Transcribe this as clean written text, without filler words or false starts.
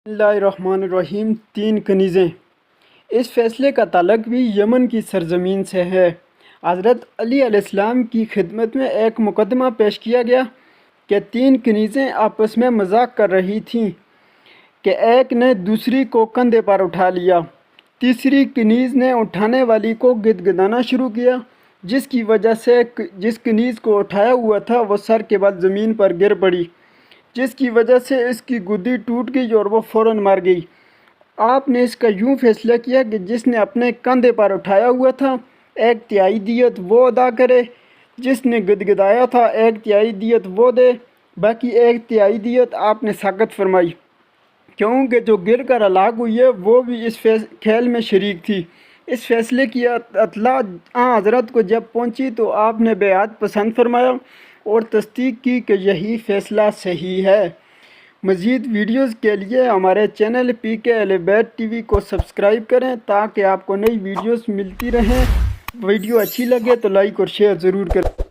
बिस्मिल्लाहिर्रहमानिर्रहीम। तीन कनीज़ें। इस फ़ैसले का ताल्लुक़ भी यमन की सरज़मीन से है। हज़रत अली अलैहिस्सलाम की खिदमत में एक मुक़दमा पेश किया गया कि तीन कनीज़ें आपस में मज़ाक कर रही थीं कि एक ने दूसरी को कंधे पर उठा लिया। तीसरी कनीज़ ने उठाने वाली को गिदगिदाना शुरू किया, जिसकी वजह से जिस कनीज़ को उठाया हुआ था वो सर के बल ज़मीन पर गिर पड़ी, जिसकी वजह से इसकी गुद्दी टूट गई और वो फ़ौरन मर गई। आपने इसका यूँ फैसला किया कि जिसने अपने कंधे पर उठाया हुआ था 1/3 दियत वो अदा करे, जिसने गिदगिदाया था 1/3 दियत वो दे, बाकी 1/3 दियत आपने सख्त फरमाई, क्योंकि जो गिर कर हलाक हुई है वो भी इस खेल में शरीक थी। इस फैसले की अतला हज़रत को जब पहुंची तो आपने बेहद पसंद फरमाया और तस्दीक की कि यही फ़ैसला सही है। मज़ीद वीडियोज़ के लिए हमारे चैनल PK अहलबैत TV को सब्सक्राइब करें ताकि आपको नई वीडियोज़ मिलती रहें। वीडियो अच्छी लगे तो लाइक और शेयर ज़रूर करें।